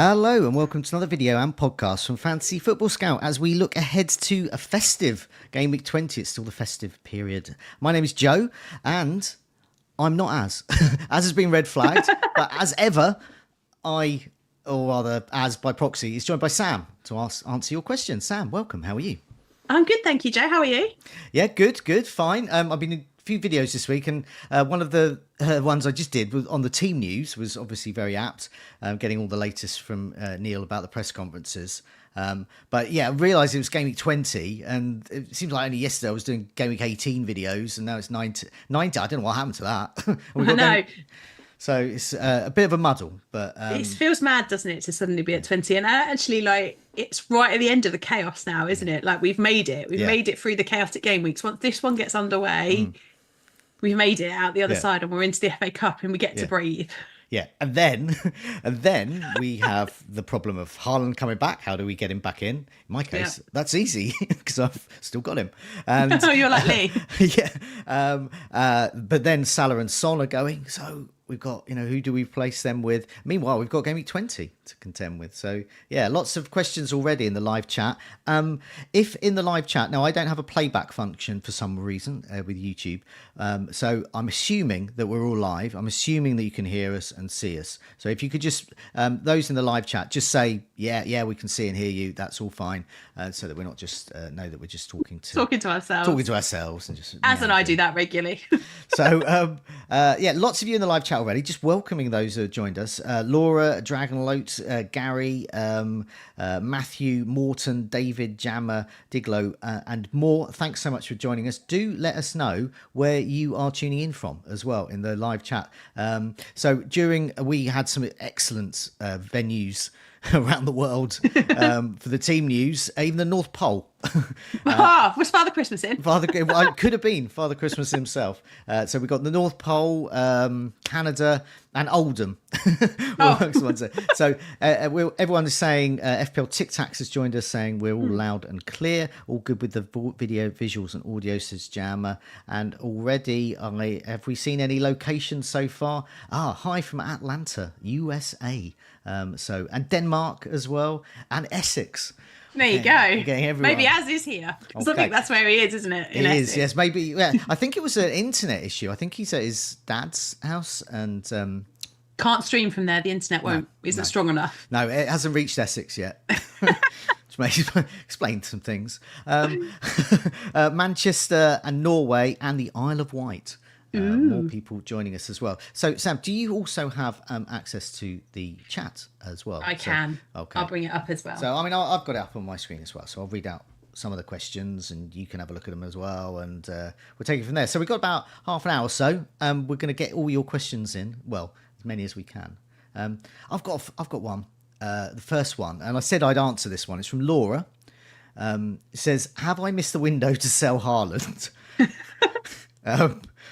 Hello and welcome to another video and podcast from Fantasy Football Scout as we look ahead to a festive Gameweek 20. It's still the festive period. My name is Joe and I'm not as has been red flagged, but as ever, as by proxy, is joined by Sam to answer your questions. Sam, welcome. How are you? I'm good, thank you, Joe. How are you? Yeah, good, fine. I've been in a few videos this week, and one of the ones I just did was on the team news was obviously very apt, getting all the latest from Neil about the press conferences. But yeah, I realised it was Game Week 20, and it seems like only yesterday I was doing Game Week 18 videos, and now it's 90. I don't know what happened to that. I know. So it's a bit of a muddle, but It feels mad, doesn't it, to suddenly be at 20? And actually, it's right at the end of the chaos now, isn't it? Like, we've made it. We've made it through the chaotic game weeks. Once this one gets underway, we've made it out the other side, and we're into the FA Cup, and we get to breathe. Yeah, and then we have the problem of Haaland coming back. How do we get him back in? In my case, that's easy because I've still got him. And Oh, you're like Lee. But then Salah and Son are going. So we've got, who do we place them with? Meanwhile, we've got Game Week 20 to contend with. So yeah, lots of questions already in the live chat. If in the live chat, now I don't have a playback function for some reason with YouTube. So I'm assuming that we're all live. I'm assuming that you can hear us and see us. So if you could just, those in the live chat, just say, yeah, we can see and hear you. That's all fine. So that we're not just, know that we're just talking to ourselves. And just, and I do that regularly. So, lots of you in the live chat already. Just welcoming those who have joined us. Laura, Dragonloat, Gary, Matthew, Morton, David, Jammer, Diglo, and more. Thanks so much for joining us. Do let us know where you are tuning in from as well in the live chat. So we had some excellent venues around the world for the team news, even the North Pole. Was Father Christmas in? It could have been Father Christmas himself. So we've got the North Pole, Canada, and Oldham. So everyone is saying, FPL Tic Tacs has joined us saying we're all loud and clear, all good with the video, visuals and audio, says Jammer. And already, have we seen any locations so far? Hi from Atlanta, USA. And Denmark as well, and Essex. There you go. Maybe Az is here. Because I think that's where he is, isn't it? It is, yes. Maybe, yeah. I think it was an internet issue. I think he's at his dad's house and... Can't stream from there. The internet isn't strong enough. No, it hasn't reached Essex yet. Which may explain some things. Manchester and Norway and the Isle of Wight. More people joining us as well. So, Sam, do you also have access to the chat as well? I can. Okay. I'll bring it up as well. So, I've got it up on my screen as well. So I'll read out some of the questions and you can have a look at them as well. And we'll take it from there. So we've got about half an hour or so. We're going to get all your questions in. Well, as many as we can. I've got one. The first one. And I said I'd answer this one. It's from Laura. It says, have I missed the window to sell Haaland?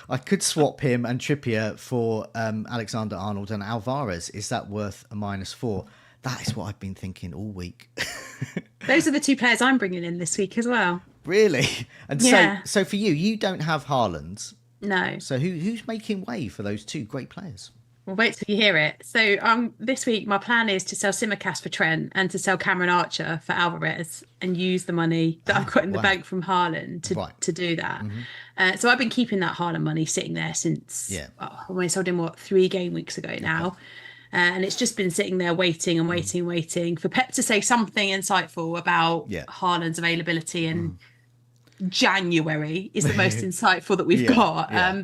I could swap him and Trippier for Alexander-Arnold and Alvarez. Is that worth a -4? That is what I've been thinking all week. Those are the two players I'm bringing in this week as well. Really? And so for you don't have Haaland. No. So who's making way for those two great players? Well, wait till you hear it. So this week, my plan is to sell Simicast for Trent and to sell Cameron Archer for Alvarez and use the money that I've got in the bank from Haaland to do that. Mm-hmm. So I've been keeping that Haaland money sitting there since when I sold him, 3 game weeks ago now. And it's just been sitting there waiting for Pep to say something insightful about Haaland's availability. And January is the most insightful that we've got. Yeah.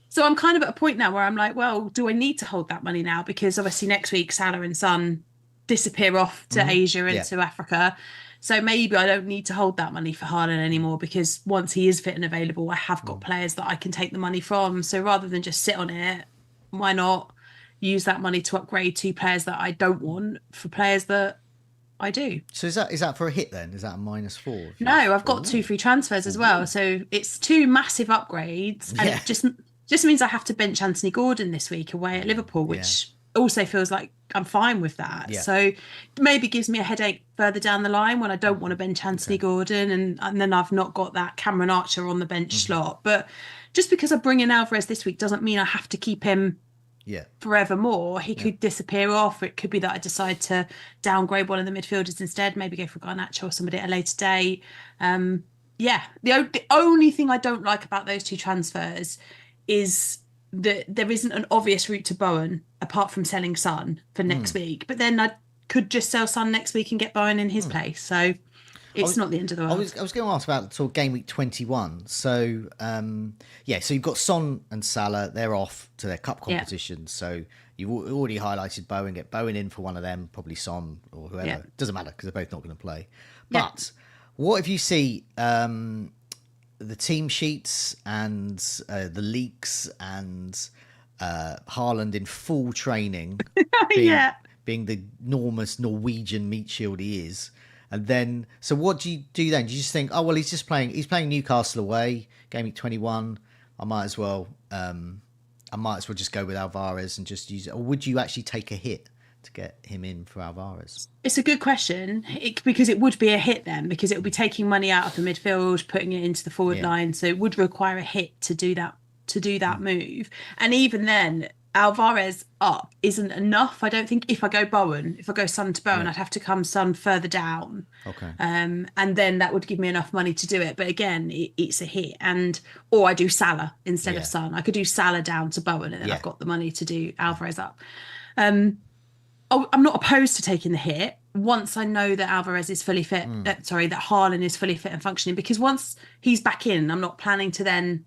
So I'm kind of at a point now where I'm like, well, do I need to hold that money now? Because obviously next week, Salah and Son disappear off to Asia and to Africa. So maybe I don't need to hold that money for Haaland anymore because once he is fit and available, I have got players that I can take the money from. So rather than just sit on it, why not use that money to upgrade 2 players that I don't want for players that I do. So is that for a hit then? Is that a -4? No, I've got 2 free transfers as well. So it's 2 massive upgrades and it just means I have to bench Anthony Gordon this week away at Liverpool, which also feels like I'm fine with that. Yeah. So maybe gives me a headache further down the line when I don't want to bench Anthony Gordon and then I've not got that Cameron Archer on the bench slot. But just because I bring in Alvarez this week doesn't mean I have to keep him forevermore. He could disappear off. It could be that I decide to downgrade one of the midfielders instead, maybe go for Garnacho or somebody at a later date. The only thing I don't like about those two transfers is that there isn't an obvious route to Bowen apart from selling Son for next week. But then I could just sell Son next week and get Bowen in his place. So it's not the end of the world. I was going to ask about sort of game week 21. So, so you've got Son and Salah. They're off to their cup competitions. So you've already highlighted Bowen. Get Bowen in for one of them, probably Son or whoever. Yeah. Doesn't matter because they're both not going to play. But what if you see the team sheets and the leaks and Haaland in full training being the enormous Norwegian meat shield he is? And then, so what do you do then? Do you just think, oh, well, he's playing Newcastle away, game week 21. I might as well just go with Alvarez and just use it. Or would you actually take a hit to get him in for Alvarez? It's a good question because it would be a hit then, because it would be taking money out of the midfield, putting it into the forward line. So it would require a hit to do that move. And even then, Alvarez up isn't enough. I don't think if I go Son to Bowen, I'd have to come Son further down. Okay. And then that would give me enough money to do it. But again, it's a hit. Or I do Salah instead of Son. I could do Salah down to Bowen and then I've got the money to do Alvarez up. I'm not opposed to taking the hit once I know that Alvarez is fully fit. That Haaland is fully fit and functioning, because once he's back in, I'm not planning to then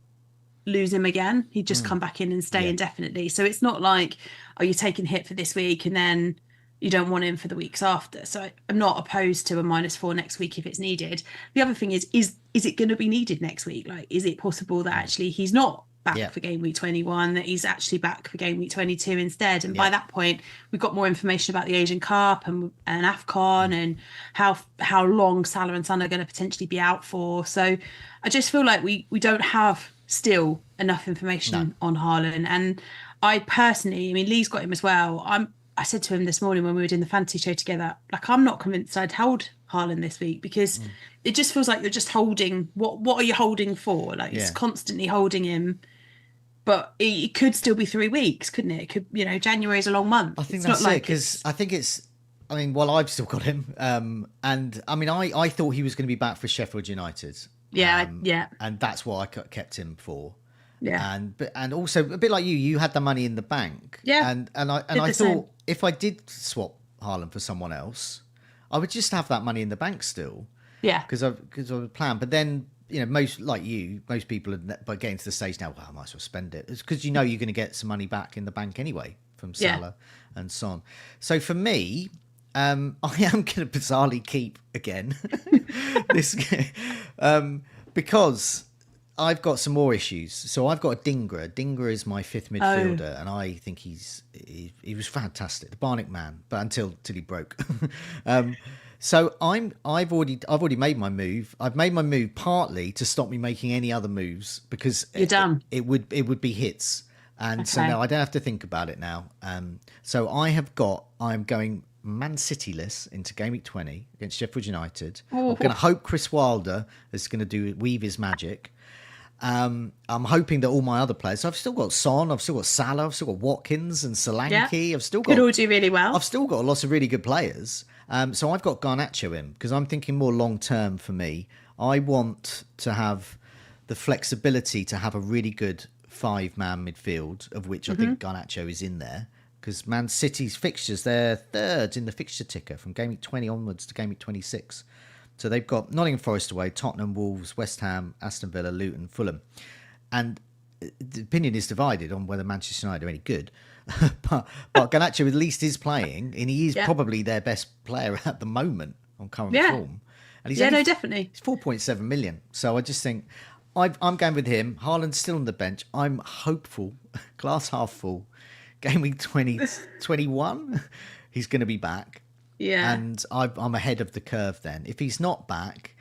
lose him again. He'd just come back in and stay indefinitely. So it's not like, oh, you're taking hit for this week and then you don't want him for the weeks after. So I'm not opposed to a -4 next week if it's needed. The other thing is it going to be needed next week? Like, is it possible that actually he's not back for game week 21, that he's actually back for game week 22 instead? And by that point, we've got more information about the Asian Cup and AFCON and how long Salah and Son are going to potentially be out for. So I just feel like we don't have still enough information on Haaland. And I personally, Lee's got him as well. I said to him this morning when we were doing the fantasy show together, like, I'm not convinced I'd hold Haaland this week, because it just feels like you're just holding. What are you holding for? Like, it's constantly holding him. But it could still be 3 weeks, couldn't it? It could, January is a long month. I think that's it, because I think it's, I've still got him. And I thought he was going to be back for Sheffield United. And that's what I kept him for. Yeah. And also a bit like you had the money in the bank. Yeah. And I thought if I did swap Haaland for someone else, I would just have that money in the bank still. Yeah. Because I would plan. But then, most people are getting to the stage now, well, I might as well spend it. It's because you're going to get some money back in the bank anyway from Salah and Son. So for me, I am going to bizarrely keep again this because I've got some more issues. So I've got Dingra. Dingra is my fifth midfielder, and I think he was fantastic, the Barnick man, but until he broke. So I've already made my move. I've made my move partly to stop me making any other moves, because you're done. It would be hits, and so now I don't have to think about it now. So I'm going Man City-less into game week 20 against Sheffield United. I'm going to hope Chris Wilder is going to weave his magic. I'm hoping that all my other players, so I've still got Son, I've still got Salah, I've still got Watkins and Solanke. I've still got, could all do really well. I've still got lots of really good players. So I've got Garnacho in, because I'm thinking more long term for me. I want to have the flexibility to have a really good 5-man midfield, of which I think Garnacho is in there. Because Man City's fixtures, they're third in the fixture ticker from game week 20 onwards to game week 26. So they've got Nottingham Forest away, Tottenham, Wolves, West Ham, Aston Villa, Luton, Fulham. And the opinion is divided on whether Manchester United are any good. but Garnacho at least is playing, and he is probably their best player at the moment on current form. And he's definitely. He's 4.7 million. So I just think I'm going with him. Haaland's still on the bench. I'm hopeful, glass half full. Game week 21, he's going to be back. Yeah. And I'm ahead of the curve then. If he's not back,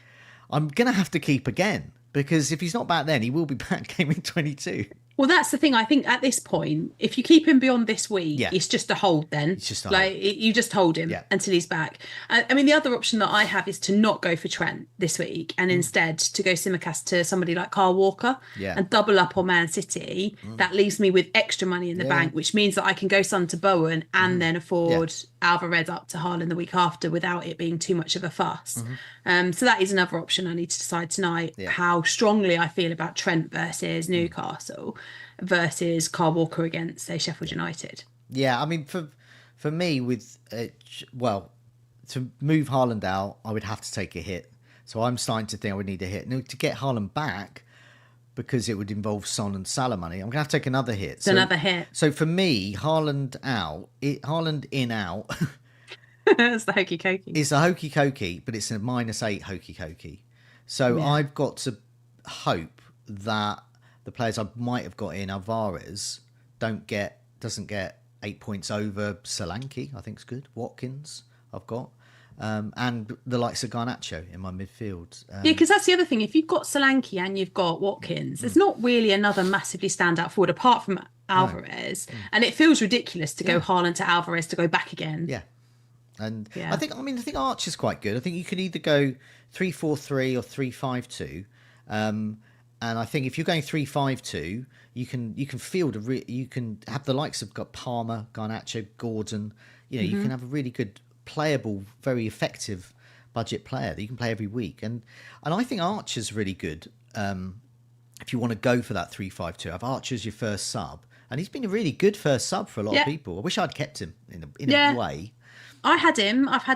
I'm going to have to keep again, because if he's not back then, he will be back game week 22. Well, that's the thing. I think at this point, if you keep him beyond this week, Yeah. it's just a hold then. It's just a like hold. you just hold him Yeah. until he's back. I mean, the other option that I have is to not go for Trent this week and instead to go Simicast to somebody like Carl Walker Yeah. and double up on Man City. That leaves me with extra money in the bank, which means that I can go Son to Bowen and then afford Alvarez up to Haaland the week after without it being too much of a fuss. So that is another option. I need to decide tonight how strongly I feel about Trent versus Newcastle versus Carl Walker against, say, Sheffield United. Yeah, I mean, for me, with to move Haaland out, I would have to take a hit. So I'm starting to think I would need a hit. Now, to get Haaland back, because it would involve Son and Salah money, I'm going to have to take another hit. It's another hit. So for me, Haaland out, Haaland in out. It's the hokey cokey. It's a hokey cokey, but it's a -8 hokey cokey. So I've got to hope that the players I might have got in Alvarez doesn't get 8 points over Solanke. I think it's good. Watkins I've got. And the likes of Garnacho in my midfield. Because that's the other thing. If you've got Solanke and you've got Watkins, there's not really another massively standout forward apart from Alvarez. No. And it feels ridiculous to go Haaland to Alvarez to go back again. Yeah. And I think Archer's quite good. I think you could either go 3-4-3 or 3-5-2. And I think if you're going 3-5-2, you can field you can have the likes of Palmer, Garnacho, Gordon. You can have a really good, playable, very effective budget player that you can play every week. And I think Archer's really good. If you want to go for that 3-5-2, have Archer as your first sub, and he's been a really good first sub for a lot of people. I wish I'd kept him in a way. I've had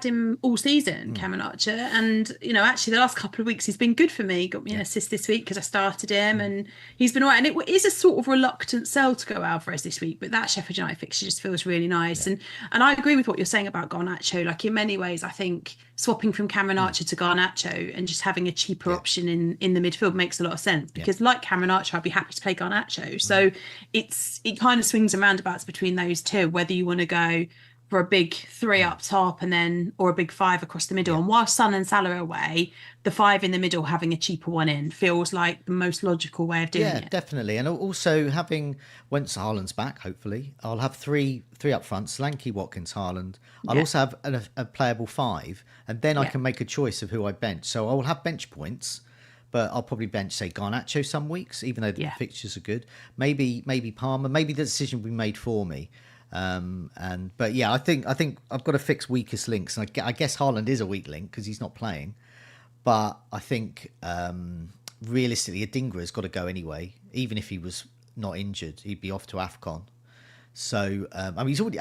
him all season, Cameron Archer, and actually the last couple of weeks he's been good for me. Got me an assist this week because I started him, and he's been all right. And it is a sort of reluctant sell to go Alvarez this week, but that Sheffield United fixture just feels really nice. And I agree with what you're saying about Garnacho. Like, in many ways, I think swapping from Cameron Archer to Garnacho and just having a cheaper option in the midfield makes a lot of sense, because like Cameron Archer, I'd be happy to play Garnacho. So it kind of swings and roundabouts between those two, whether you want to go for a big 3 up top or a big 5 across the middle. And while Son and Salah are away, the 5 in the middle having a cheaper one in feels like the most logical way of doing it. Yeah, definitely. And also once Haaland's back, hopefully, I'll have three up front, Solanke, Watkins, Haaland. I'll also have a playable 5, and then I can make a choice of who I bench. So I will have bench points, but I'll probably bench, say, Garnacho some weeks, even though the fixtures are good. Maybe Palmer. Maybe the decision will be made for me. But I think I've got to fix weakest links, and I guess Haaland is a weak link because he's not playing. But I think realistically, Adingra's got to go anyway. Even if he was not injured, he'd be off to AFCON. So he's already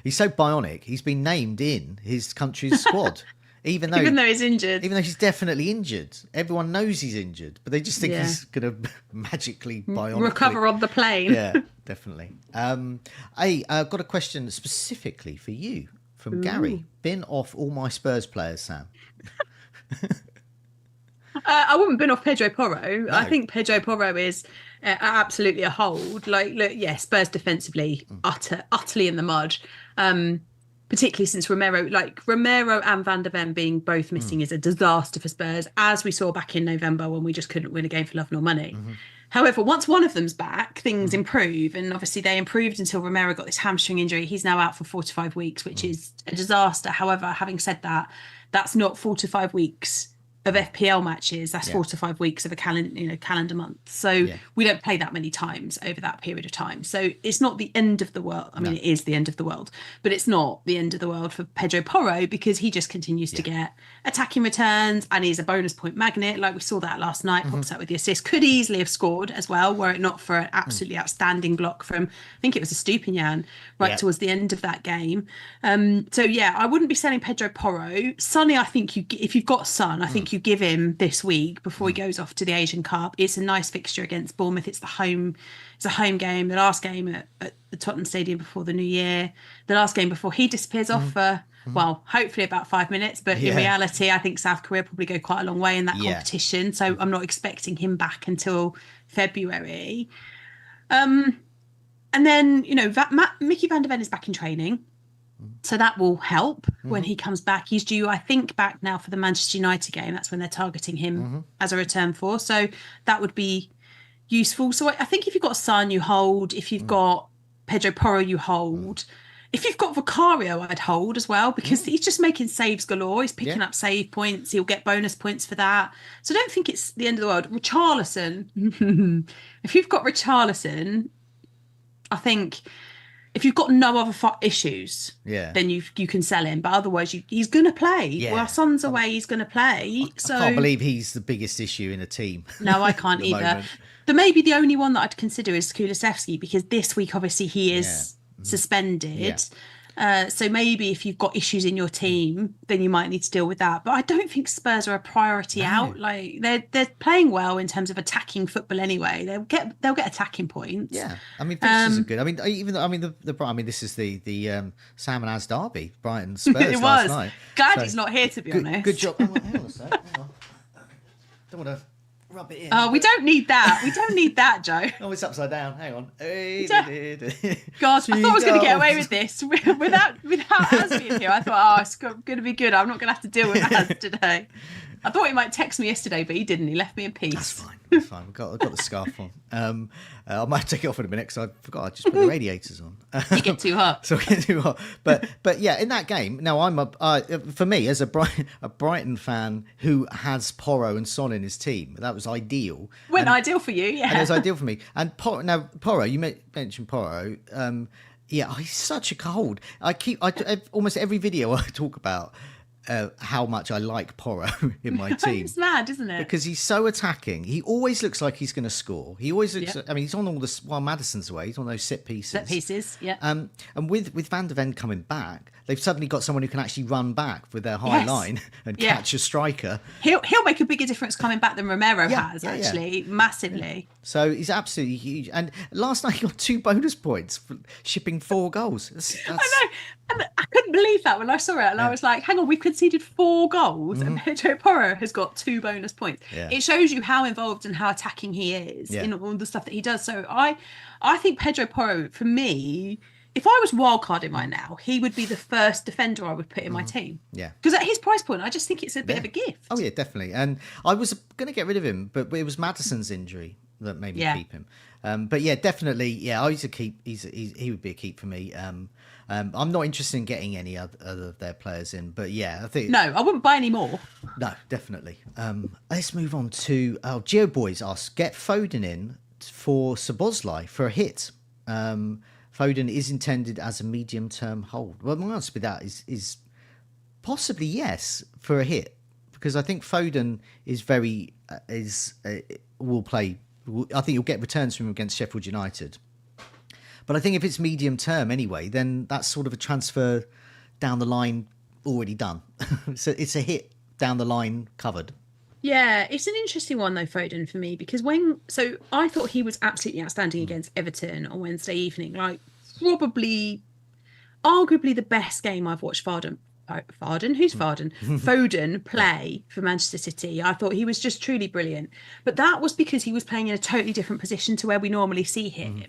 he's so bionic. He's been named in his country's squad. Even though he's injured. Even though he's definitely injured. Everyone knows he's injured, but they just think he's going to magically, bionically recover on the plane. Yeah, definitely. I've got a question specifically for you from Gary. Bin off all my Spurs players, Sam. I wouldn't bin off Pedro Porro. No. I think Pedro Porro is absolutely a hold. Like, look, Spurs defensively utterly in the mud. Particularly since Romero and Van der Ven being both missing is a disaster for Spurs, as we saw back in November when we just couldn't win a game for love nor money. However, once one of them's back, things improve, and obviously they improved until Romero got this hamstring injury. He's now out for 4 to 5 weeks, which is a disaster. However, having said that, that's not 4 to 5 weeks of FPL matches. That's 4 to 5 weeks of a calendar month. So we don't play that many times over that period of time. So it's not the end of the world. I mean, it is the end of the world, but it's not the end of the world for Pedro Porro, because he just continues to get attacking returns, and he's a bonus point magnet. Like we saw that last night, pops out with the assist. Could easily have scored as well, were it not for an absolutely outstanding block from, I think it was a Stupinian towards the end of that game. I wouldn't be selling Pedro Porro. Sonny, I think if you've got Son, I think you give him this week before he goes off to the Asian Cup. It's a nice fixture against Bournemouth. It's a home game, the last game at the Tottenham Stadium before the new year, the last game before he disappears off for hopefully about 5 minutes, but in reality I think South Korea probably go quite a long way in that competition, so I'm not expecting him back until February. And then Mickey van der Ven is back in training, so that will help when he comes back. He's due, I think, back now for the Manchester United game. That's when they're targeting him as a return for. So that would be useful. So I think if you've got Son, you hold. If you've got Pedro Porro, you hold. If you've got Vicario, I'd hold as well, because he's just making saves galore. He's picking up save points. He'll get bonus points for that. So I don't think it's the end of the world. Richarlison, if you've got Richarlison, I think if you've got no other issues, then you can sell him. But otherwise, he's going to play. Yeah. While Son's away, he's going to play. I can't believe he's the biggest issue in a team. No, I can't either. Maybe the only one that I'd consider is Kulusevski, because this week, obviously, he is suspended. So maybe if you've got issues in your team, then you might need to deal with that. But I don't think Spurs are a priority out. Like they're playing well in terms of attacking football anyway. They'll get attacking points. Yeah, I mean, fixtures are good. I mean, even though this is the Sam and Az derby, Brighton Spurs it was last night. Glad he's not here, to be honest. Good job. Hang on a sec. Hang on. Don't want to rub it in. Oh, we don't need that. We don't need that, Joe. Oh, it's upside down. Hang on. God, I thought I was going to get away with this without Az being here. I thought, it's going to be good. I'm not going to have to deal with Az today. I thought he might text me yesterday, but he didn't. He left me in peace. That's fine. That's fine. I've got the scarf on. I might take it off in a minute because I forgot I just put the radiators on. You get too hot. So I get too hot. But yeah, in that game, now for me as a Brighton fan who has Porro and Son in his team, that was ideal. Ideal for you, yeah. And it was ideal for me. And Porro, you mentioned Porro. He's such a cold. Almost every video I talk about how much I like Porro in my team. It's mad, isn't it? Because he's so attacking. He always looks like he's going to score. He always looks. I mean, he's on all this while Maddison's away. He's on those set pieces. Set pieces, yeah. And with Van der Ven coming back, they've suddenly got someone who can actually run back with their high line and catch a striker. He'll make a bigger difference coming back than Romero has, actually, massively. So he's absolutely huge. And last night he got 2 bonus points for shipping 4 goals. That's... I know. And I couldn't believe that when I saw it. And I was like, hang on, we've conceded 4 goals and Pedro Porro has got 2 bonus points. Yeah. It shows you how involved and how attacking he is in all the stuff that he does. So I think Pedro Porro, for me, if I was wildcarding right now, he would be the first defender I would put in my team. Yeah. Because at his price point, I just think it's a bit of a gift. Oh, yeah, definitely. And I was going to get rid of him, but it was Maddison's injury that made me keep him. But yeah, definitely, he's a keep. He would be a keep for me. I'm not interested in getting any other of their players in, but yeah, I think... No, I wouldn't buy any more. No, definitely. Let's move on to... Geo Boys asks, get Foden in for Szoboszlai for a hit. Foden is intended as a medium-term hold. Well, my answer to that is possibly yes for a hit, because I think Foden is will play... I think you'll get returns from him against Sheffield United. But I think if it's medium term anyway, then that's sort of a transfer down the line already done. So it's a hit down the line covered. Yeah, it's an interesting one though, Foden, for me, because I thought he was absolutely outstanding against Everton on Wednesday evening. Like, probably, arguably the best game I've watched Foden play for Manchester City. I thought he was just truly brilliant. But that was because he was playing in a totally different position to where we normally see him.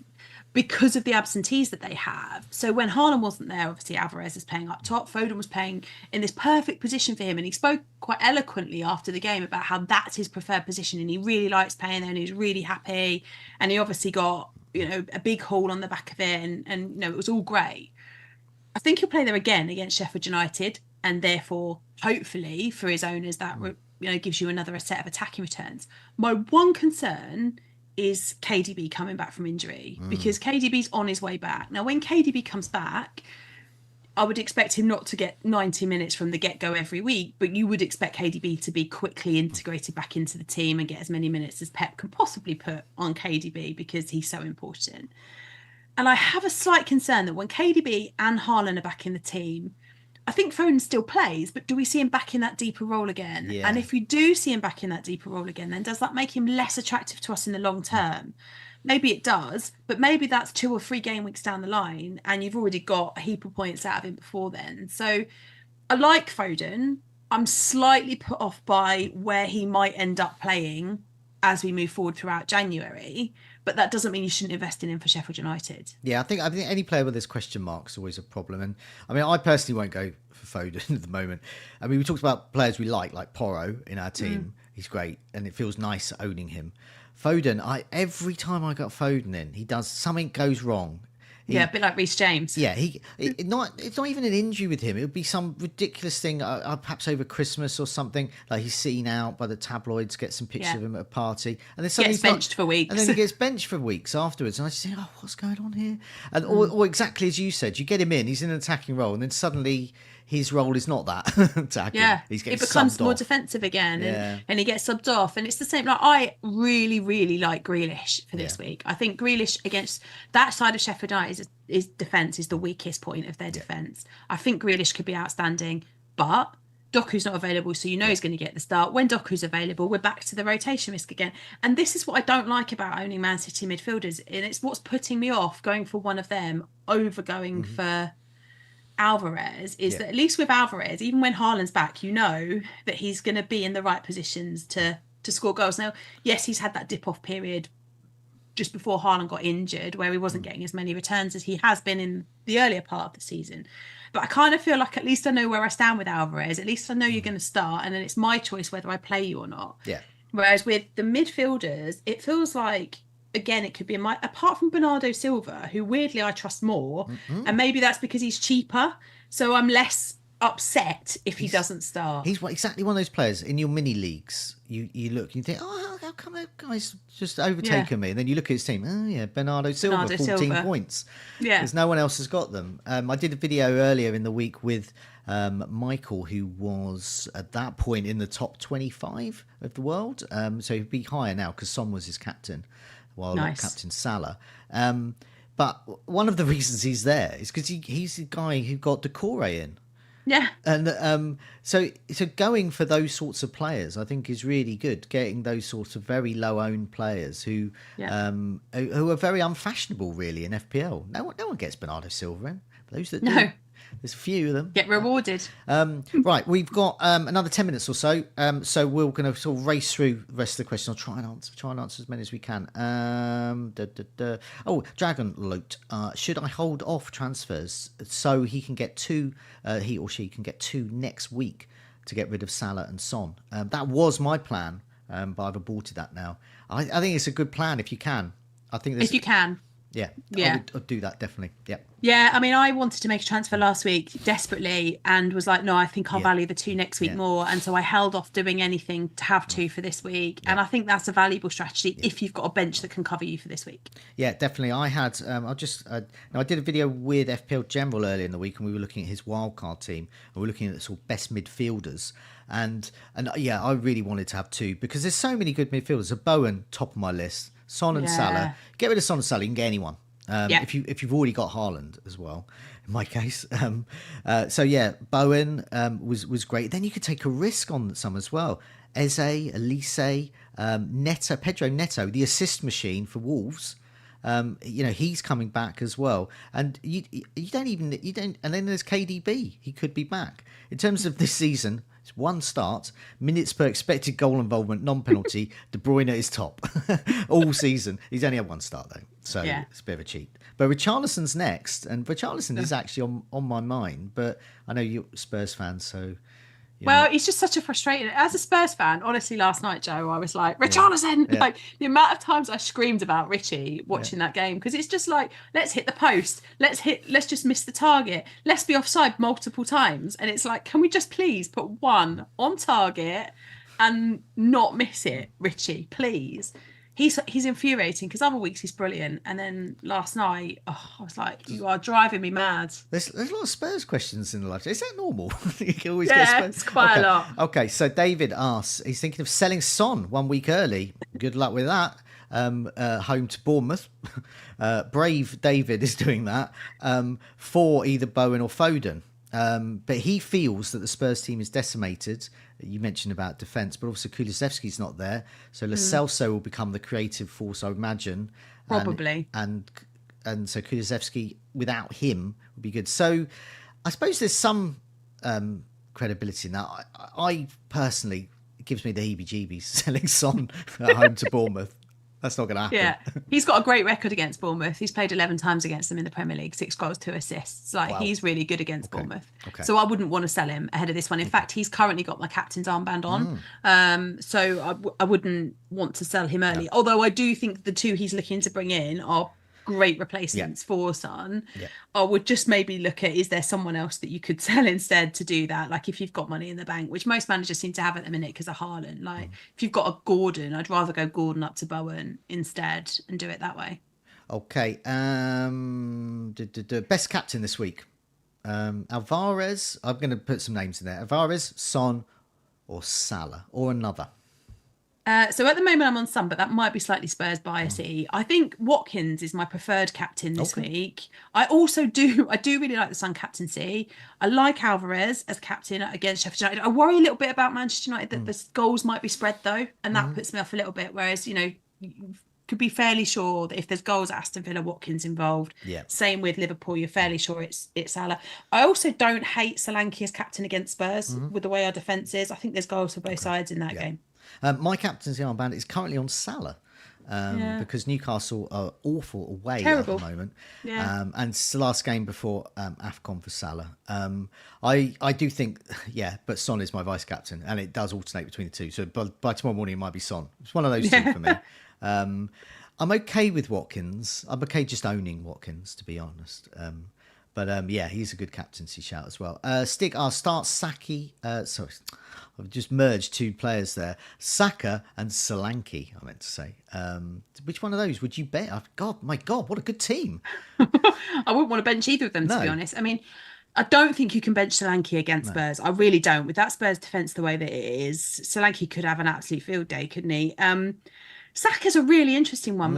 Because of the absentees that they have. So when Haaland wasn't there, obviously Alvarez is playing up top. Foden was playing in this perfect position for him. And he spoke quite eloquently after the game about how that's his preferred position. And he really likes playing there and he's really happy. And he obviously got, a big haul on the back of it. And it was all great. I think he'll play there again against Sheffield United. And therefore, hopefully, for his owners, that gives you another set of attacking returns. My one concern is KDB coming back from injury, because KDB's on his way back. Now, when KDB comes back, I would expect him not to get 90 minutes from the get-go every week, but you would expect KDB to be quickly integrated back into the team and get as many minutes as Pep can possibly put on KDB, because he's so important. And I have a slight concern that when KDB and Haaland are back in the team, I think Foden still plays, but do we see him back in that deeper role again? Yeah. And if we do see him back in that deeper role again, then does that make him less attractive to us in the long term? Maybe it does, but maybe that's 2 or 3 game weeks down the line and you've already got a heap of points out of him before then. So I like Foden. I'm slightly put off by where he might end up playing as we move forward throughout January. But that doesn't mean you shouldn't invest in him for Sheffield United. Yeah, I think any player with this question mark is always a problem. And I mean, I personally won't go for Foden at the moment. I mean, we talked about players we like Porro in our team. He's great, and it feels nice owning him. Foden, every time I got Foden in, he does something goes wrong. A bit like Reece James. Yeah, it's not even an injury with him. It would be some ridiculous thing, perhaps over Christmas or something. Like he's seen out by the tabloids, get some pictures of him at a party, and then suddenly gets benched for weeks. And then he gets benched for weeks afterwards. And I just think, oh, what's going on here? And or exactly as you said, you get him in, he's in an attacking role, and then suddenly his role is not that attacking. Yeah, he becomes more defensive again, and he gets subbed off. And it's the same. Like I really, really like Grealish for this week. I think Grealish against that side of Sheffield United is defence is the weakest point of their defence. I think Grealish could be outstanding, but Doku's not available, so he's going to get the start. When Doku's available, we're back to the rotation risk again. And this is what I don't like about owning Man City midfielders, and it's what's putting me off going for one of them over going for Alvarez is that at least with Alvarez, even when Haaland's back, you know that he's going to be in the right positions to score goals. Now, yes, he's had that dip-off period just before Haaland got injured where he wasn't getting as many returns as he has been in the earlier part of the season. But I kind of feel like at least I know where I stand with Alvarez. At least I know you're going to start, and then it's my choice whether I play you or not. Yeah. Whereas with the midfielders, it feels like, again, it could be apart from Bernardo Silva, who weirdly I trust more, and maybe that's because he's cheaper, so I'm less upset if he doesn't start. He's exactly one of those players in your mini leagues. You look, you think, oh, how come that guy's just overtaken me? And then you look at his team. Oh yeah, Bernardo Silva, 14 points. Yeah, because no one else has got them. I did a video earlier in the week with Michael, who was at that point in the top 25 of the world. So he'd be higher now because Son was his captain, while Captain Salah. But one of the reasons he's there is because he's the guy who got Decore in. Yeah. And so going for those sorts of players, I think, is really good. Getting those sorts of very low-owned players who are very unfashionable, really, in FPL. No one gets Bernardo Silva in. Those that do. There's a few of them. Get rewarded. Right, we've got another 10 minutes or so. So we're going to sort of race through the rest of the questions. I'll try and answer as many as we can. Oh, Dragon Loot. Should I hold off transfers so he or she can get two next week to get rid of Salah and Son? That was my plan, but I've aborted that now. I think it's a good plan if you can. If you can. Yeah. I'll do that, definitely. Yeah. Yeah, I mean, I wanted to make a transfer last week desperately and was like, no, I think I'll value the two next week more. And so I held off doing anything to have two for this week. Yeah. And I think that's a valuable strategy if you've got a bench that can cover you for this week. Yeah, definitely. I had, I did a video with FPL General earlier in the week and we were looking at his wildcard team and we were looking at the sort of best midfielders. And yeah, I really wanted to have two because there's so many good midfielders. Bowen, top of my list. Son and Salah. Get rid of Son and Salah. You can get anyone. If you've already got Haaland as well, in my case. So yeah, Bowen was great. Then you could take a risk on some as well. Eze, Elise, Neto, Pedro Neto, the assist machine for Wolves. He's coming back as well. And you don't. And then there's KDB. He could be back. In terms of this season, it's one start, minutes per expected goal involvement, non-penalty. De Bruyne is top all season. He's only had one start though, so it's a bit of a cheat. But Richarlison's next, and Richarlison is actually on my mind. But I know you're Spurs fans, so. Well, he's just such a frustrating. As a Spurs fan, honestly, last night, Joe, I was like, Richarlison! Like, the amount of times I screamed about Richie watching that game, because it's just like, let's hit the post, let's just miss the target, let's be offside multiple times. And it's like, can we just please put one on target and not miss it, Richie, please? He's infuriating because other weeks he's brilliant, and then last night I was like, you are driving me mad. There's a lot of Spurs questions in the life. Is that normal? You can always get Spurs. It's quite a lot. Okay, so David asks, he's thinking of selling Son 1 week early. Good luck with that. Home to Bournemouth. Brave David is doing that for either Bowen or Foden. But he feels that the Spurs team is decimated. You mentioned about defence, but also Kulusevski's not there. So Lo Celso will become the creative force, I would imagine. Probably. And so Kulusevski, without him, would be good. So I suppose there's some credibility in that. I personally, it gives me the heebie-jeebies selling Son at home to Bournemouth. That's not going to happen. Yeah, he's got a great record against Bournemouth. He's played 11 times against them in the Premier League, 6 goals, 2 assists. Like, he's really good against Bournemouth. Okay. So I wouldn't want to sell him ahead of this one. In fact, he's currently got my captain's armband on. So I wouldn't want to sell him early. Although I do think the 2 he's looking to bring in are great replacements for Son. I would just maybe look at, is there someone else that you could sell instead to do that? Like, if you've got money in the bank, which most managers seem to have at the minute because of Haaland. Like, if you've got a Gordon, I'd rather go Gordon up to Bowen instead and do it that way. Okay. Best captain this week. Alvarez. I'm going to put some names in there. Alvarez, Son, or Salah, or another. So at the moment I'm on Son, but that might be slightly Spurs biasy. I think Watkins is my preferred captain this week. I do really like the Son captaincy. I like Alvarez as captain against Sheffield United. I worry a little bit about Manchester United that the goals might be spread though, and that puts me off a little bit. Whereas, you could be fairly sure that if there's goals at Aston Villa, Watkins involved. Yeah. Same with Liverpool, you're fairly sure it's Salah. I also don't hate Solanke as captain against Spurs with the way our defence is. I think there's goals for both sides in that game. My captaincy armband is currently on Salah because Newcastle are awful away at the moment. And it's the last game before AFCON for Salah. I do think, but Son is my vice captain and it does alternate between the two. So by tomorrow morning, it might be Son. It's one of those two for me. I'm okay with Watkins. I'm okay just owning Watkins, to be honest. But he's a good captaincy shout as well. Stig, I'll start Saki. Sorry, I've just merged 2 players there. Saka and Solanke, I meant to say. Which one of those would you bet? My God, what a good team. I wouldn't want to bench either of them, to be honest. I mean, I don't think you can bench Solanke against Spurs. I really don't. With that Spurs defence the way that it is, Solanke could have an absolute field day, couldn't he? Saka's a really interesting one.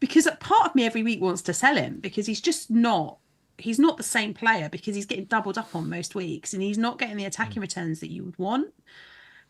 Because part of me every week wants to sell him because he's just not. He's not the same player because he's getting doubled up on most weeks and he's not getting the attacking returns that you would want.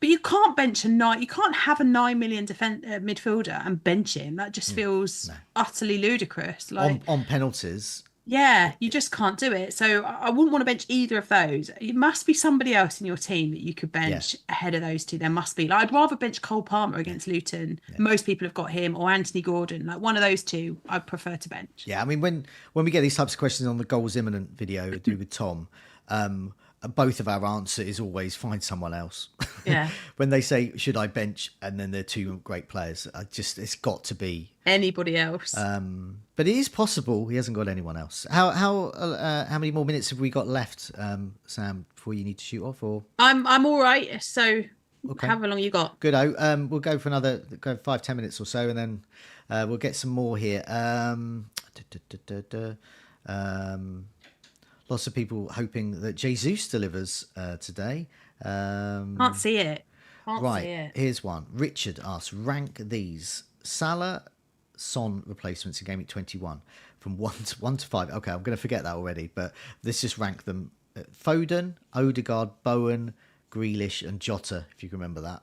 But you can't bench you can't have a 9 million midfielder and bench him. That just feels utterly ludicrous. Like on penalties. Yeah, you just can't do it. So I wouldn't want to bench either of those. It must be somebody else in your team that you could bench ahead of those 2. There must be. Like, I'd rather bench Cole Palmer against Luton. Most people have got him, or Anthony Gordon. Like, one of those 2, I'd prefer to bench. Yeah, I mean, when we get these types of questions on the goals imminent video I do with Tom, both of our answer is always find someone else. Yeah. When they say, should I bench? And then they're 2 great players. It's got to be anybody else. But it is possible he hasn't got anyone else. How many more minutes have we got left, Sam, before you need to shoot off? Or I'm all right. So however long you got. Good. We'll go for another 5-10 minutes or so, and then we'll get some more here. Lots of people hoping that Jesus delivers today. Can't see it. Can't see it. Here's one. Richard asks, rank these Salah, Son replacements in Gameweek 21 from 1 to 5. Okay, I'm going to forget that already, but let's just rank them. Foden, Odegaard, Bowen, Grealish, and Jota, if you can remember that.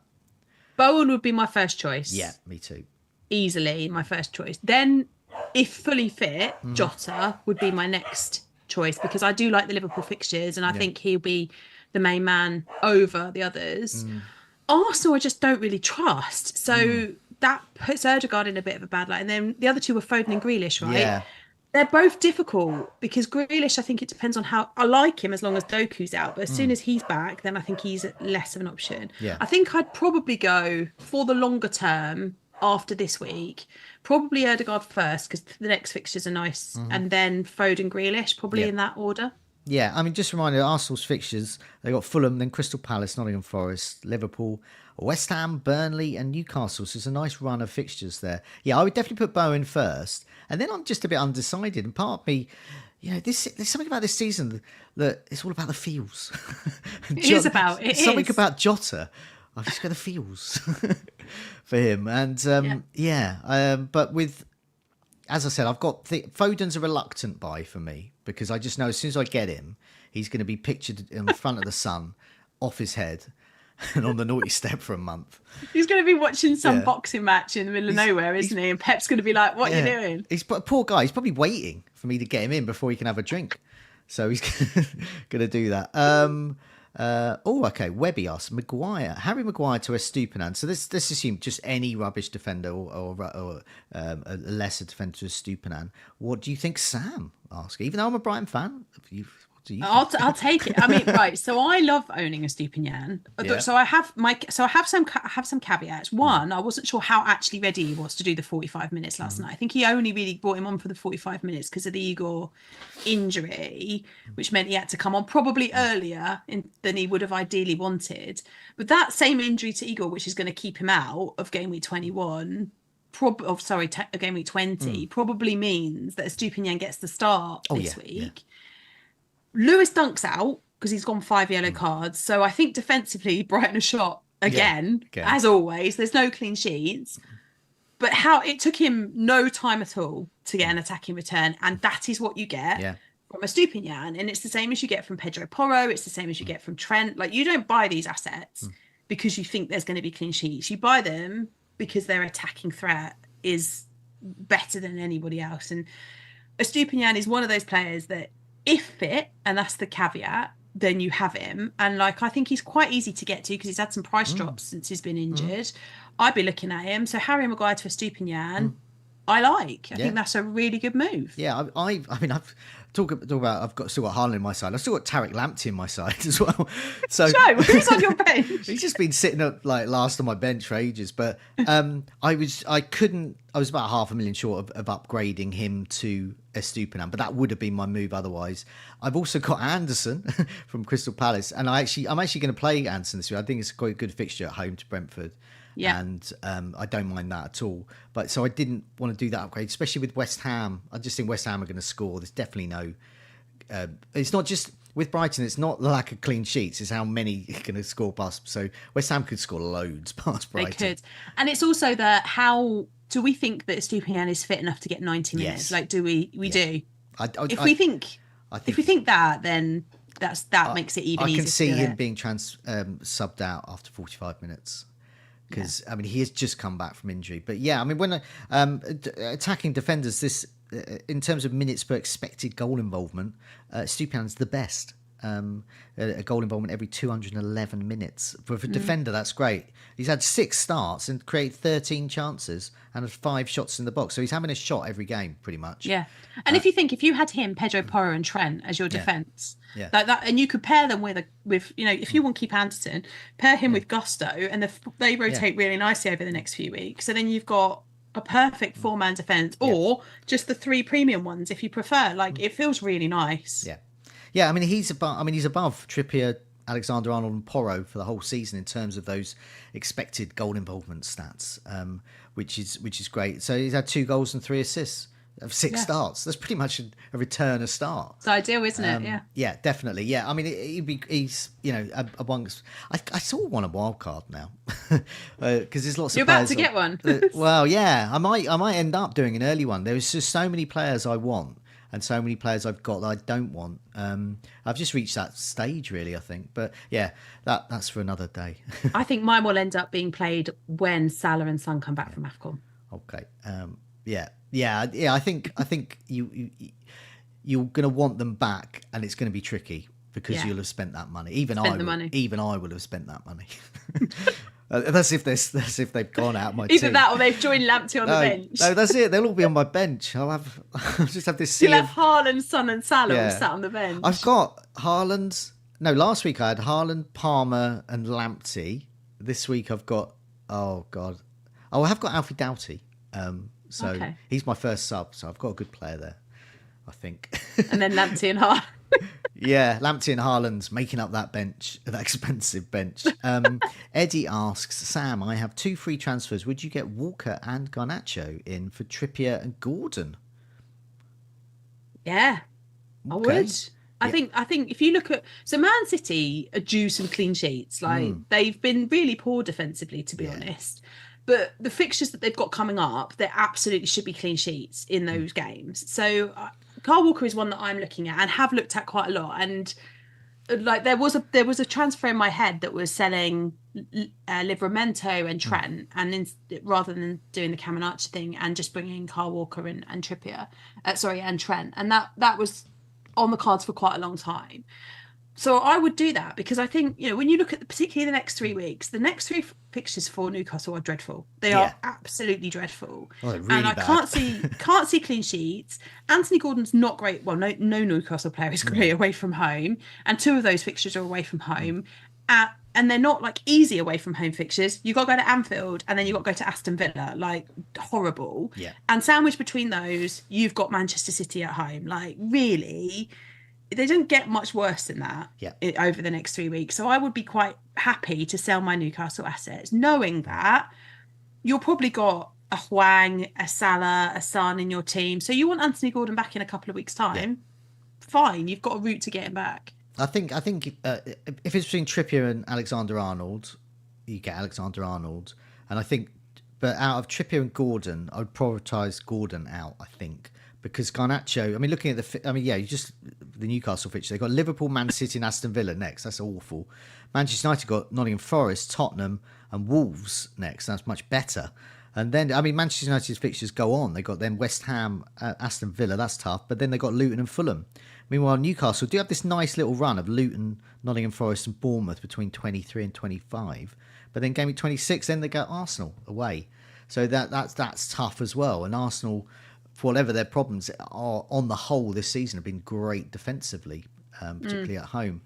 Bowen would be my first choice. Yeah, me too. Easily my first choice. Then, if fully fit, Jota would be my next choice because I do like the Liverpool fixtures and I think he'll be the main man over the others. Arsenal I just don't really trust. So that puts Odegaard in a bit of a bad light. And then the other 2 were Foden and Grealish, right? Yeah. They're both difficult because Grealish, I think it depends on how I like him as long as Doku's out. But as soon as he's back, then I think he's less of an option. Yeah. I think I'd probably go for the longer term after this week, probably Odegaard first because the next fixtures are nice, and then Foden, Grealish, probably in that order. Yeah, I mean, just a reminder, Arsenal's fixtures, they got Fulham, then Crystal Palace, Nottingham Forest, Liverpool, West Ham, Burnley and Newcastle. So it's a nice run of fixtures there. Yeah, I would definitely put Bowen first. And then I'm just a bit undecided. And part of me, there's something about this season that it's all about the feels. It something about Jota. I've just got the feels for him. And but with, as I said, I've got Foden's a reluctant buy for me because I just know as soon as I get him, he's going to be pictured in the front of the sun, off his head, and on the naughty step for a month. He's going to be watching some boxing match in the middle of nowhere, isn't he? And Pep's going to be like, what are you doing? He's a poor guy. He's probably waiting for me to get him in before he can have a drink. So he's going to do that. Okay. Webby asks Harry Maguire to Estupinan. So this assumes just any rubbish defender or a lesser defender to Estupinan. What do you think, Sam? Ask. Even though I'm a Brighton fan, what do you I'll take it. I mean, right. So I love owning a Stupinian. Yeah. So I have some caveats. One, I wasn't sure how actually ready he was to do the 45 minutes last night. I think he only really brought him on for the 45 minutes because of the Igor injury, which meant he had to come on probably earlier than he would have ideally wanted. But that same injury to Igor, which is going to keep him out of game week 21. Game week 20 probably means that Stupinian gets the start this week. Yeah. Lewis Dunk's out because he's gone 5 yellow cards. So I think defensively, Brighton are shot again, as always. There's no clean sheets. But how it took him no time at all to get an attacking return. And that is what you get from a Stupinian. And it's the same as you get from Pedro Porro. It's the same as you get from Trent. Like, you don't buy these assets because you think there's going to be clean sheets. You buy them because their attacking threat is better than anybody else. And Estupiñán is one of those players that, if fit, and that's the caveat, then you have him. And I think he's quite easy to get to because he's had some price drops since he's been injured. I'd be looking at him. So Harry Maguire to Estupiñán, I like. I think that's a really good move. Yeah, I mean, I've talk about. I've still got Haaland in my side. I've still got Tarek Lamptey in my side as well. So Joe, who's on your bench? He's just been sitting up last on my bench for ages. But I was about 500,000 short of upgrading him to Estupiñán, but that would have been my move otherwise. I've also got Anderson from Crystal Palace, and I'm actually going to play Anderson this week. I think it's quite a good fixture at home to Brentford. Yeah, and I don't mind that at all. But so I didn't want to do that upgrade, especially with West Ham. I just think West Ham are going to score. There's definitely no. It's not just with Brighton. It's not the lack of clean sheets. It's how many are going to score past. So West Ham could score loads past Brighton. They could, and it's also how do we think that Estupiñán is fit enough to get 90 minutes? Yes. Like, do we? We do. If we think that, then that makes it even easier. I can see him being subbed out after 45 minutes. Because I mean, he has just come back from injury, but yeah, I mean, when attacking defenders, this in terms of minutes per expected goal involvement, Estupiñán's the best. A goal involvement every 211 minutes for a defender. That's great. He's had 6 starts and created 13 chances and had 5 shots in the box. So he's having a shot every game, pretty much. Yeah, and if you had him, Pedro Porro, and Trent as your defence, like that, and you could pair them with if you want to keep Anderson, pair him with Gusto, and they rotate really nicely over the next few weeks. So then you've got a perfect 4-man defence, or just the 3 premium ones if you prefer. Like, it feels really nice. Yeah. Yeah, I mean he's above Trippier, Alexander-Arnold, and Porro for the whole season in terms of those expected goal involvement stats, which is great. So he's had 2 goals and 3 assists of 6 starts. That's pretty much a return a start. It's ideal, isn't it? Yeah. Yeah, definitely. Yeah, I mean he's amongst. I sort of want a wild card now because there's lots of. You're about to get one. Well, yeah, I might end up doing an early one. There's just so many players I want. And so many players I've got that I don't want. I've just reached that stage, really, I think. But yeah, that's for another day. I think mine will end up being played when Salah and Son come back from AFCON. Okay. Yeah. I think you're going to want them back, and it's going to be tricky because you'll have spent that money. Even I will have spent that money. That's if they've gone out my team. Either that or they've joined Lamptey on the bench. No, that's it. They'll all be on my bench. I'll just have this sea. You'll have Haaland, Son, and Salah all sat on the bench. I've got Haaland. No, last week I had Haaland, Palmer, and Lamptey. This week I've got I have got Alfie Doughty. He's my first sub, so I've got a good player there, I think. And then Lamptey and Haaland. Yeah, Lamptey and Haaland's making up that bench, that expensive bench. Eddie asks, Sam, I have 2 free transfers. Would you get Walker and Garnacho in for Trippier and Gordon? Yeah, I would. I think if you look at Man City are due some clean sheets. They've been really poor defensively, to be honest. But the fixtures that they've got coming up, there absolutely should be clean sheets in those games. So Kyle Walker is one that I'm looking at and have looked at quite a lot. And there was a transfer in my head that was selling Livramento and Trent, and rather than doing the Caminacci thing and just bringing Kyle Walker and Trippier, and Trent, and that was on the cards for quite a long time. So I would do that because I think, when you look at particularly the next 3 weeks, the next three fixtures for Newcastle are dreadful. They Yeah. are absolutely dreadful. Oh, they're And really I bad. can't see clean sheets. Anthony Gordon's not great. Well, no Newcastle player is great away from home. And two of those fixtures are away from home. And they're not like easy away from home fixtures. You got to go to Anfield and then you got to go to Aston Villa, like horrible. Yeah. And sandwiched between those, you've got Manchester City at home. Like really, they don't get much worse than that over the next 3 weeks. So I would be quite happy to sell my Newcastle assets, knowing that you'll probably got a Hwang, a Salah, a Son in your team. So you want Anthony Gordon back in a couple of weeks' time. Fine, you've got a route to get him back. I think if it's between Trippier and Alexander-Arnold, you get Alexander-Arnold. And I think, but out of Trippier and Gordon, I would prioritise Gordon out, I think. Because Garnacho, I mean, looking at the Newcastle fixture, they've got Liverpool, Man City and Aston Villa next. That's awful. Manchester United got Nottingham Forest, Tottenham and Wolves next. That's much better. And then, I mean, Manchester United's fixtures go on. They got then West Ham, Aston Villa, that's tough. But then they got Luton and Fulham. Meanwhile, Newcastle do have this nice little run of Luton, Nottingham Forest and Bournemouth between 23 and 25. But then game week 26, then they go Arsenal away. So that's tough as well. And Arsenal, for whatever their problems are, on the whole this season have been great defensively, particularly at home.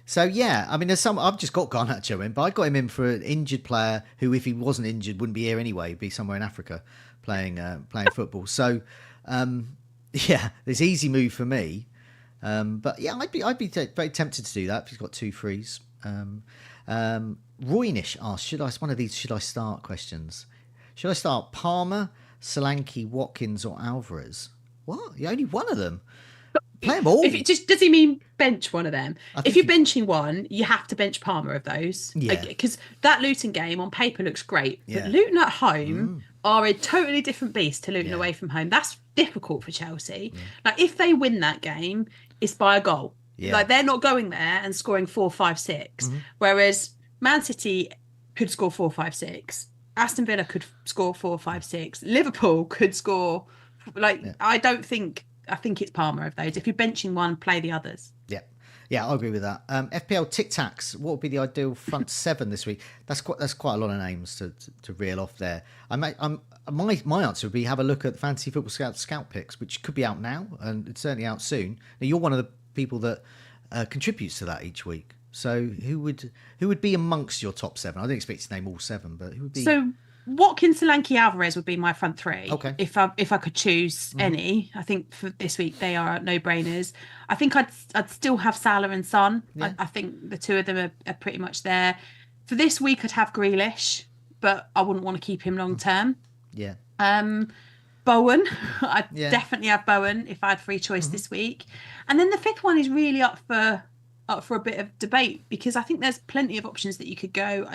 So yeah, I mean, there's some. I've just got Garnacho in, but I got him in for an injured player who, if he wasn't injured, wouldn't be here anyway. He'd be somewhere in Africa playing football. So yeah, it's an easy move for me. But yeah, I'd be very tempted to do that if he's got two frees. Roynish asks, it's one of these should I start questions. Should I start Palmer, Solanke, Watkins or Alvarez? What? You're only one of them. Play them all. Does he mean bench one of them? If you're benching one, you have to bench Palmer of those. Yeah. Because that Luton game on paper looks great. But Luton at home are a totally different beast to Luton away from home. That's difficult for Chelsea. Yeah. Like if they win that game, it's by a goal. Yeah. Like they're not going there and scoring 4, 5, 6. Whereas Man City could score 4, 5, 6. Aston Villa could score 4, 5, 6. Liverpool could score. I think it's Palmer of those. If you're benching one, play the others. Yeah, I agree with that. FPL Tic Tacs. What would be the ideal front seven this week? That's quite a lot of names to reel off there. My answer would be have a look at the Fantasy Football Scout picks, which could be out now and it's certainly out soon. Now, you're one of the people that contributes to that each week. So who would be amongst your top seven? I didn't expect you to name all seven, but who would be? So Watkins, Solanke, Alvarez would be my front three. Okay. If I could choose any, I think for this week they are no-brainers. I think I'd still have Salah and Son. Yeah. I think the two of them are pretty much there. For this week, I'd have Grealish, but I wouldn't want to keep him long term. Yeah. Bowen, I'd definitely have Bowen if I had free choice this week. And then the fifth one is really up for a bit of debate because I think there's plenty of options that you could go.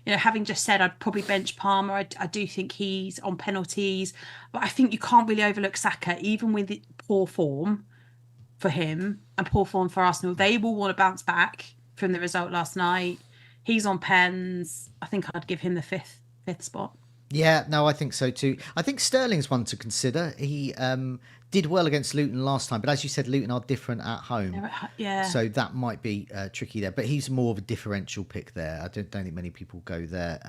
Having just said I'd probably bench Palmer. I do think he's on penalties, but I think you can't really overlook Saka, even with poor form for him and poor form for Arsenal. They will want to bounce back from the result last night. He's on pens. I think I'd give him the fifth spot. Yeah, no, I think so too. I think Sterling's one to consider. He did well against Luton last time, but as you said, Luton are different at home. Yeah. So that might be tricky there. But he's more of a differential pick there. I don't think many people go there.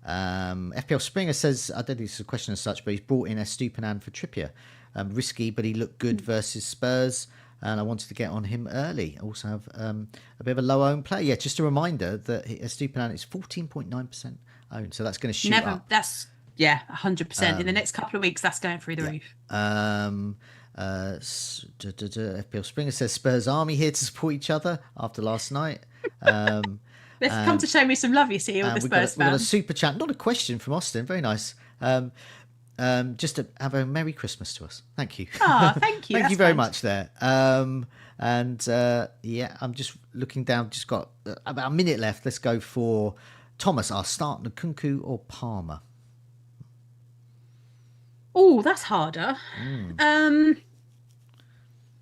FPL Springer says, I don't think it's a question as such, but he's brought in Estupiñán for Trippier. Risky, but he looked good versus Spurs. And I wanted to get on him early. I also have a bit of a low owned play. Yeah, just a reminder that Estupiñán is 14.9% owned. So that's going to shoot up. That's 100%. In the next couple of weeks, that's going through the roof. FPL Springer says Spurs Army here to support each other after last night. Let's come to show me some love, you see, all the Spurs fans. We've got a super chat, not a question from Austin. Very nice. Just to have a Merry Christmas to us. Thank you. Oh, thank you. Thank you very much there. I'm just looking down. Just got about a minute left. Let's go for Thomas. I'll start Nkunku or Palmer. Oh, that's harder.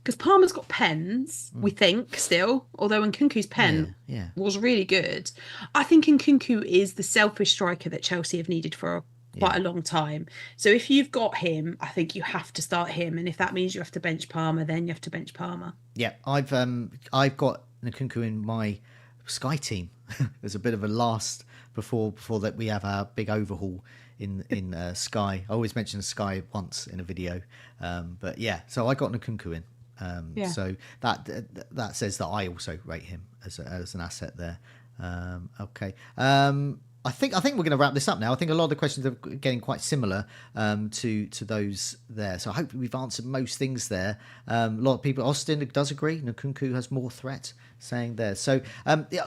Because Palmer's got pens, we think, still. Although Nkunku's pen was really good. I think Nkunku is the selfish striker that Chelsea have needed for quite a long time. So if you've got him, I think you have to start him. And if that means you have to bench Palmer, then you have to bench Palmer. Yeah, I've got Nkunku in my Sky team. There's a bit of a last before that we have our big overhaul in Sky. I always mention Sky once in a video, but yeah. So I got Nkunku in. So that says that I also rate him as an asset there. Okay. I think we're going to wrap this up now. I think a lot of the questions are getting quite similar to those there. So hopefully we've answered most things there. A lot of people, Austin does agree, Nkunku has more threat, saying there. So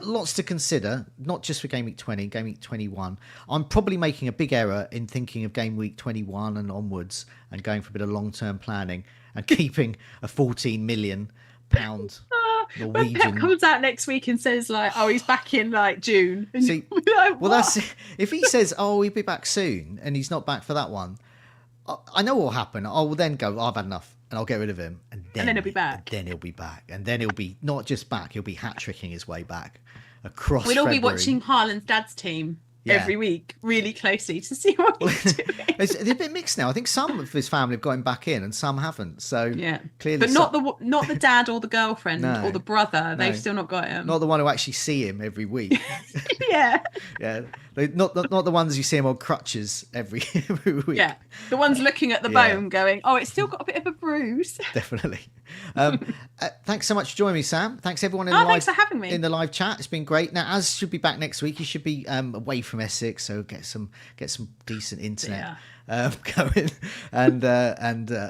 lots to consider, not just for Game Week 20, Game Week 21. I'm probably making a big error in thinking of Game Week 21 and onwards and going for a bit of long-term planning and keeping a £14 million when Pep comes out next week and says like, "Oh, he's back in like June," and see, like, well, that's if he says, "Oh, he'll be back soon," and he's not back for that one, I know what will happen. I will then go, "I've had enough," and I'll get rid of him, and then he'll be back. And then he'll be back, and then he'll be not just back; he'll be hat-tricking his way back across. We'll all be watching Haaland's dad's team. Every week, really closely to see what he's doing. It's a bit mixed now. I think some of his family have got him back in, and some haven't. So clearly, but not the dad or the girlfriend or the brother. They've still not got him. Not the one who actually see him every week. Yeah. Not the ones you see him on crutches every week. Yeah, the ones looking at the bone, going, "Oh, it's still got a bit of a bruise." Definitely. Thanks so much for joining me, Sam. Thanks everyone thanks for having me in the live chat. It's been great. Now, Az should be back next week. He should be away from Essex, so get some decent internet going, and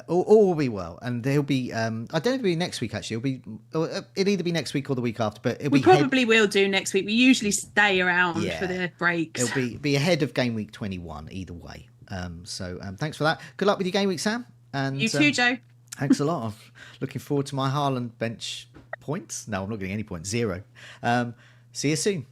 all will be well. And he'll be. I don't know if it'll be next week. Actually, it'll either be next week or the week after. But we probably will do next week. We usually stay around for the breaks. It'll be ahead of Game Week 21 either way. So thanks for that. Good luck with your Game Week, Sam. And you too, Joe. Thanks a lot. I'm looking forward to my Haaland bench points. No, I'm not getting any points. 0. See you soon.